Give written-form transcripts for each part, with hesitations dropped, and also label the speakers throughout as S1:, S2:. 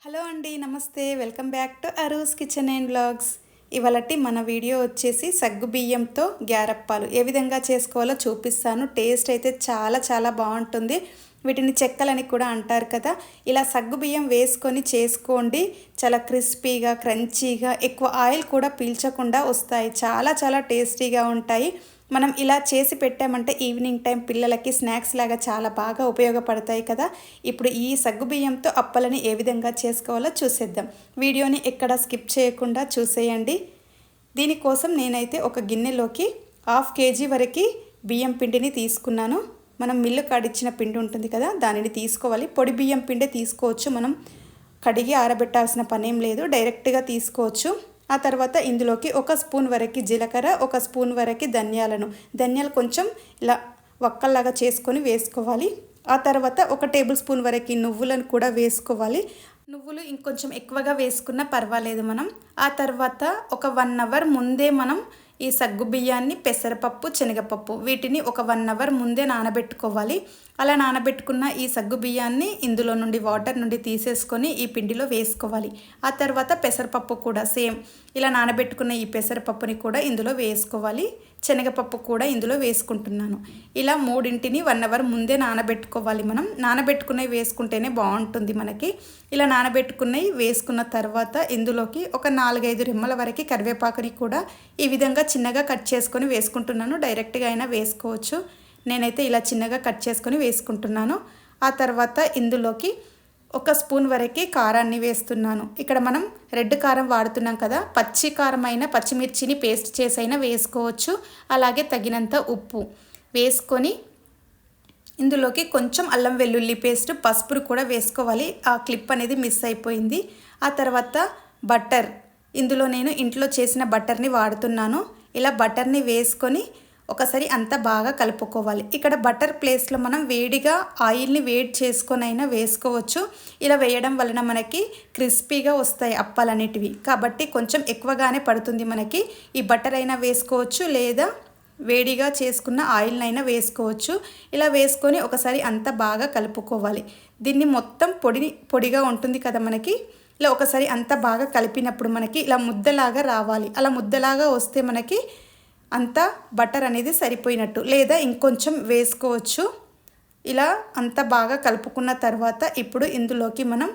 S1: Hello అండి, నమస్తే. Welcome back to Aru's kitchen and vlogs. ఇవాళటి మన వీడియో వచ్చేసి సగ్గు బియ్యంతో గ్యారప్పాలు ఏ విధంగా చేసుకోవాలో చూపిస్తాను. టేస్ట్ అయితే చాలా చాలా బాగుంటుంది. వీటిని చెక్కలని కూడా అంటారు కదా. ఇలా సగ్గు బియ్యం వేసుకొని చేసుకోండి. చాలా క్రిస్పీగా, క్రంచీగా, ఎక్కువ ఆయిల్ కూడా పీల్చకుండా వస్తాయి. చాలా చాలా టేస్టీగా ఉంటాయి. మనం ఇలా చేసి పెట్టామంటే ఈవినింగ్ టైం పిల్లలకి స్నాక్స్ లాగా చాలా బాగా ఉపయోగపడతాయి కదా. ఇప్పుడు ఈ సగ్గుబియ్యంతో అప్పలని ఏ విధంగా చేసుకోవాలో చూసేద్దాం. వీడియోని ఎక్కడ స్కిప్ చేయకుండా చూసేయండి. దీనికోసం నేనైతే ఒక గిన్నెలోకి 1/2 kg వరకు బియ్యం పిండిని తీసుకున్నాను. మనం మిల్లు కాడిచ్చిన పిండి ఉంటుంది కదా, దానిని తీసుకోవాలి. పొడి బియ్యం పిండి తీసుకోవచ్చు. మనం కడిగి ఆరబెట్టాల్సిన పనేం లేదు, డైరెక్ట్గా తీసుకోవచ్చు. ఆ తర్వాత ఇందులోకి 1 స్పూన్ వరకు జీలకర్ర, 1 స్పూన్ వరకు ధనియాలు కొంచెం ఇలా వక్కల్లాగా చేసుకొని వేసుకోవాలి. ఆ తర్వాత 1 టేబుల్ స్పూన్ వరకు నువ్వులను కూడా వేసుకోవాలి. నువ్వులు ఇంకొంచెం ఎక్కువగా వేసుకున్నా పర్వాలేదు. ఆ తర్వాత ఒక 1 అవర్ ముందే మనం ఈ సగ్గు బియ్యాన్ని, పెసరపప్పు, శనగపప్పు వీటిని ఒక 1 అవర్ ముందే నానబెట్టుకోవాలి. అలా నానబెట్టుకున్న ఈ సగ్గు బియ్యాన్ని ఇందులో నుండి వాటర్ నుండి తీసేసుకొని ఈ పిండిలో వేసుకోవాలి. ఆ తర్వాత పెసరపప్పు కూడా సేమ్ ఇలా నానబెట్టుకున్న ఈ పెసరపప్పుని కూడా ఇందులో వేసుకోవాలి. శనగపప్పు కూడా ఇందులో వేసుకుంటున్నాను. ఇలా మూడింటిని 1 అవర్ ముందే నానబెట్టుకోవాలి. మనం నానబెట్టుకున్నవి వేసుకుంటేనే బాగుంటుంది మనకి. ఇలా నానబెట్టుకున్నవి వేసుకున్న తర్వాత ఇందులోకి ఒక 4-5 రెమ్మల వరకు కరివేపాకుని కూడా ఈ విధంగా చిన్నగా కట్ చేసుకొని వేసుకుంటున్నాను. డైరెక్ట్గా అయినా వేసుకోవచ్చు. నేనైతే ఇలా చిన్నగా కట్ చేసుకొని వేసుకుంటున్నాను. ఆ తర్వాత ఇందులోకి 1 స్పూన్ వరకు కారాన్ని వేస్తున్నాను. ఇక్కడ మనం రెడ్ కారం వాడుతున్నాం కదా, పచ్చి కారం అయినా పచ్చిమిర్చిని పేస్ట్ చేసైనా వేసుకోవచ్చు. అలాగే తగినంత ఉప్పు వేసుకొని ఇందులోకి కొంచెం అల్లం వెల్లుల్లి పేస్ట్, పసుపును కూడా వేసుకోవాలి. ఆ క్లిప్ అనేది మిస్ అయిపోయింది. ఆ తర్వాత బటర్, ఇందులో నేను ఇంట్లో చేసిన బటర్ని వాడుతున్నాను. ఇలా బటర్ని వేసుకొని ఒకసారి అంతా బాగా కలుపుకోవాలి. ఇక్కడ బటర్ ప్లేస్లో మనం వేడిగా ఆయిల్ని వేడి చేసుకొని అయినా వేసుకోవచ్చు. ఇలా వేయడం వలన మనకి క్రిస్పీగా వస్తాయి అప్పాలనేటివి. కాబట్టి కొంచెం ఎక్కువగానే పడుతుంది మనకి. ఈ బటర్ అయినా వేసుకోవచ్చు, లేదా వేడిగా చేసుకున్న ఆయిల్నైనా వేసుకోవచ్చు. ఇలా వేసుకొని ఒకసారి అంతా బాగా కలుపుకోవాలి. దీన్ని మొత్తం పొడిగా ఉంటుంది కదా మనకి. ఇలా ఒకసారి అంతా బాగా కలిపినప్పుడు మనకి ఇలా ముద్దలాగా రావాలి. అలా ముద్దలాగా వస్తే మనకి అంతా బటర్ అనేది సరిపోయినట్టు, లేదా ఇంకొంచెం వేసుకోవచ్చు. ఇలా అంతా బాగా కలుపుకున్న తర్వాత ఇప్పుడు ఇందులోకి మనం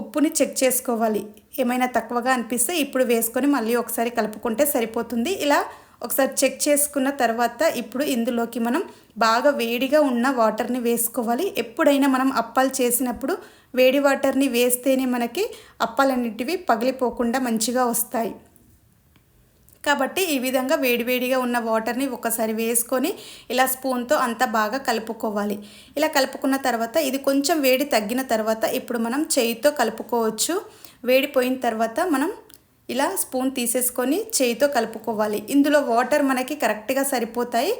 S1: ఉప్పుని చెక్ చేసుకోవాలి. ఏమైనా తక్కువగా అనిపిస్తే ఇప్పుడు వేసుకొని మళ్ళీ ఒకసారి కలుపుకుంటే సరిపోతుంది. ఇలా ఒకసారి చెక్ చేసుకున్న తర్వాత ఇప్పుడు ఇందులోకి మనం బాగా వేడిగా ఉన్న వాటర్ని వేసుకోవాలి. ఎప్పుడైనా మనం అప్పాలు చేసినప్పుడు వేడి వాటర్ని వేస్తేనే మనకి అప్పాలన్నిటివి పగిలిపోకుండా మంచిగా వస్తాయి. కాబట్టి ఈ విధంగా వేడివేడిగా ఉన్న వాటర్ని ఒకసారి వేసుకొని ఇలా స్పూన్తో అంతా బాగా కలుపుకోవాలి. ఇలా కలుపుకున్న తర్వాత ఇది కొంచెం వేడి తగ్గిన తర్వాత ఇప్పుడు మనం చేయితో కలుపుకోవచ్చు. వేడిపోయిన తర్వాత మనం ఇలా స్పూన్ తీసేసుకొని చేయితో కలుపుకోవాలి. ఇందులో వాటర్ మనకి కరెక్ట్గా సరిపోతాయి,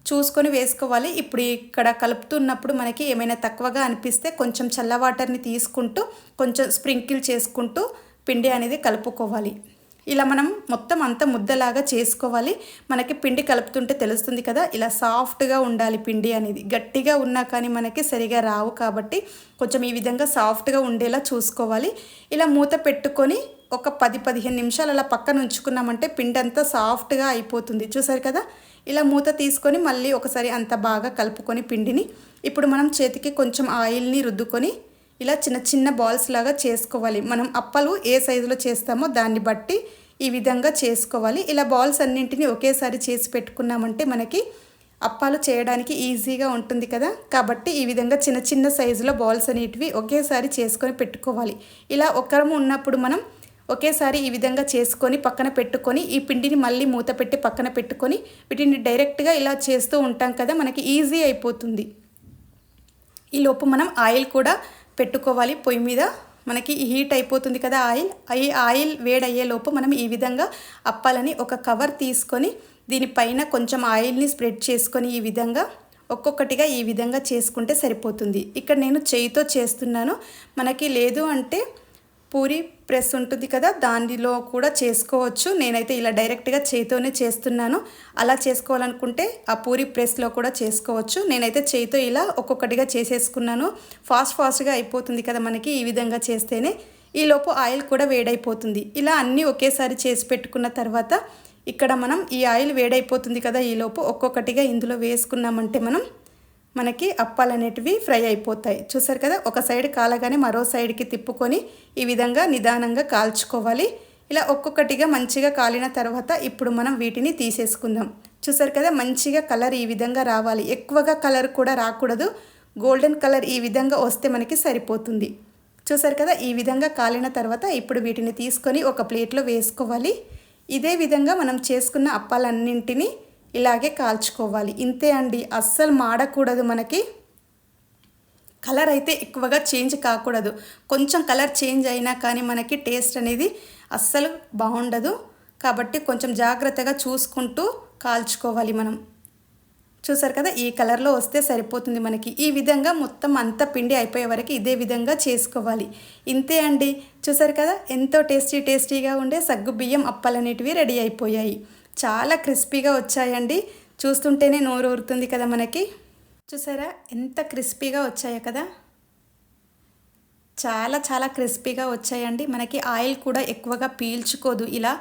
S1: చూసుకొని వేసుకోవాలి. ఇప్పుడు ఇక్కడ కలుపుతున్నప్పుడు మనకి ఏమైనా తక్కువగా అనిపిస్తే కొంచెం చల్ల వాటర్ని తీసుకుంటూ కొంచెం స్ప్రింకిల్ చేసుకుంటూ పిండి అనేది కలుపుకోవాలి. ఇలా మనం మొత్తం అంతా ముద్దలాగా చేసుకోవాలి. మనకి పిండి కలుపుతుంటే తెలుస్తుంది కదా, ఇలా సాఫ్ట్గా ఉండాలి పిండి అనేది. గట్టిగా ఉన్నా కానీ మనకి సరిగా రావు. కాబట్టి కొంచెం ఈ విధంగా సాఫ్ట్గా ఉండేలా చూసుకోవాలి. ఇలా మూత పెట్టుకొని ఒక 10-15 నిమిషాలు అలా పక్కన ఉంచుకున్నామంటే పిండి అంతా సాఫ్ట్గా అయిపోతుంది. చూసారు కదా. ఇలా మూత తీసుకొని మళ్ళీ ఒకసారి అంత బాగా కలుపుకొని పిండిని ఇప్పుడు మనం చేతికి కొంచెం ఆయిల్ని రుద్దుకొని ఇలా చిన్న చిన్న బాల్స్ లాగా చేసుకోవాలి. మనం అప్పలు ఏ సైజులో చేస్తామో దాన్ని బట్టి ఈ విధంగా చేసుకోవాలి. ఇలా బాల్స్ అన్నింటినీ ఒకేసారి చేసి పెట్టుకున్నామంటే మనకి అప్పాలు చేయడానికి ఈజీగా ఉంటుంది కదా. కాబట్టి ఈ విధంగా చిన్న చిన్న సైజులో బాల్స్ అనేటివి ఒకేసారి చేసుకొని పెట్టుకోవాలి. ఇలా ఒకరము ఉన్నప్పుడు మనం ఒకేసారి ఈ విధంగా చేసుకొని పక్కన పెట్టుకొని ఈ పిండిని మళ్ళీ మూత పెట్టి పక్కన పెట్టుకొని వీటిని డైరెక్ట్గా ఇలా చేస్తూ ఉంటాం కదా, మనకి ఈజీ అయిపోతుంది. ఈలోపు మనం ఆయిల్ కూడా పెట్టుకోవాలి. పొయ్యి మీద మనకి హీట్ అయిపోతుంది కదా ఆయిల్ వేడయ్యేలోపు మనం ఈ విధంగా అప్పాలని ఒక కవర్ తీసుకొని దీనిపైన కొంచెం ఆయిల్ని స్ప్రెడ్ చేసుకొని ఈ విధంగా ఒక్కొక్కటిగా ఈ విధంగా చేసుకుంటే సరిపోతుంది. ఇక్కడ నేను చేయితో చేస్తున్నాను. మనకి లేదు అంటే పూరి ప్రెస్ ఉంటుంది కదా, దానిలో కూడా చేసుకోవచ్చు. నేనైతే ఇలా డైరెక్ట్గా చేయితోనే చేస్తున్నాను. అలా చేసుకోవాలనుకుంటే ఆ పూరి ప్రెస్లో కూడా చేసుకోవచ్చు. నేనైతే చేయితో ఇలా ఒక్కొక్కటిగా చేసేసుకున్నాను. ఫాస్ట్గా అయిపోతుంది కదా మనకి ఈ విధంగా చేస్తేనే. ఈలోపు ఆయిల్ కూడా వేడైపోతుంది. ఇలా అన్నీ ఒకేసారి చేసి పెట్టుకున్న తర్వాత ఇక్కడ మనం ఈ ఆయిల్ వేడైపోతుంది కదా, ఈలోపు ఒక్కొక్కటిగా ఇందులో వేసుకున్నామంటే మనకి అప్పాలు అనేటివి ఫ్రై అయిపోతాయి. చూసారు కదా, ఒక సైడ్ కాలగానే మరో సైడ్కి తిప్పుకొని ఈ విధంగా నిదానంగా కాల్చుకోవాలి. ఇలా ఒక్కొక్కటిగా మంచిగా కాలిన తర్వాత ఇప్పుడు మనం వీటిని తీసేసుకుందాం. చూసారు కదా, మంచిగా కలర్ ఈ విధంగా రావాలి. ఎక్కువగా కలర్ కూడా రాకూడదు. గోల్డెన్ కలర్ ఈ విధంగా వస్తే మనకి సరిపోతుంది. చూసారు కదా, ఈ విధంగా కాలిన తర్వాత ఇప్పుడు వీటిని తీసుకొని ఒక ప్లేట్లో వేసుకోవాలి. ఇదే విధంగా మనం చేసుకున్న అప్పాలన్నింటినీ ఇలాగే కాల్చుకోవాలి. ఇంతే అండి, అస్సలు మాడకూడదు. మనకి కలర్ అయితే ఎక్కువగా చేంజ్ కాకూడదు. కొంచెం కలర్ చేంజ్ అయినా కానీ మనకి టేస్ట్ అనేది అస్సలు బాగుండదు. కాబట్టి కొంచెం జాగ్రత్తగా చూసుకుంటూ కాల్చుకోవాలి మనం. చూసారు కదా, ఈ కలర్లో వస్తే సరిపోతుంది మనకి. ఈ విధంగా మొత్తం అంతా పిండి అయిపోయే వరకు ఇదే విధంగా చేసుకోవాలి. ఇంతే అండి, చూసారు కదా, ఎంతో టేస్టీగా ఉండే సగ్గుబియ్యం అప్పాలు అనేటివి రెడీ అయిపోయాయి. చాలా క్రిస్పీగా వచ్చాయండి. చూస్తుంటేనే నోరు ఊరుతుంది కదా మనకి. చూసారా ఎంత క్రిస్పీగా వచ్చాయో కదా, చాలా క్రిస్పీగా వచ్చాయండి. మనకి ఆయిల్ కూడా ఎక్కువగా పీల్చుకోదు. ఇలా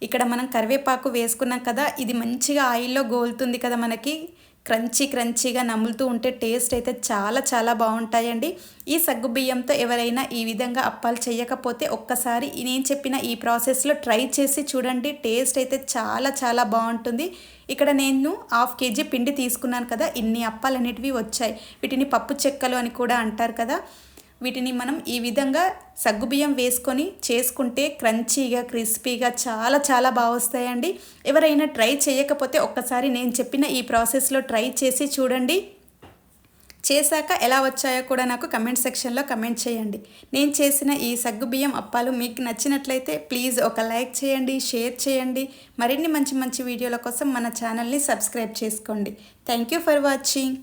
S1: ఇక్కడ మనం కరివేపాకు వేసుకున్నాం కదా, ఇది మంచిగా ఆయిల్లో గోలుతుంది కదా మనకి. క్రంచీగా నములుతూ ఉంటే టేస్ట్ అయితే చాలా బాగుంటాయండి. ఈ సగ్గుబియ్యంతో ఎవరైనా ఈ విధంగా అప్పాలు చేయకపోతే ఒక్కసారి నేను చెప్పిన ఈ ప్రాసెస్లో ట్రై చేసి చూడండి. టేస్ట్ అయితే చాలా బాగుంటుంది. ఇక్కడ నేను 1/2 kg పిండి తీసుకున్నాను కదా, ఇన్ని అప్పాలు అనేటివి వచ్చాయి. వీటిని పప్పు చెక్కలు అని కూడా అంటారు కదా. వీటిని మనం ఈ విధంగా సగ్గుబియ్యం వేసుకొని చేసుకుంటే క్రంచీగా క్రిస్పీగా చాలా బాగా వస్తాయండి. ఎవరైనా ట్రై చేయకపోతే ఒక్కసారి నేను చెప్పిన ఈ ప్రాసెస్లో ట్రై చేసి చూడండి. చేశాక ఎలా వచ్చాయో కూడా నాకు కమెంట్ సెక్షన్లో కమెంట్ చేయండి. నేను చేసిన ఈ సగ్గుబియ్యం అప్పాలు మీకు నచ్చినట్లయితే ప్లీజ్ ఒక లైక్ చేయండి, షేర్ చేయండి. మరిన్ని మంచి వీడియోల కోసం మన ఛానల్ని సబ్స్క్రైబ్ చేసుకోండి. Thank you for watching.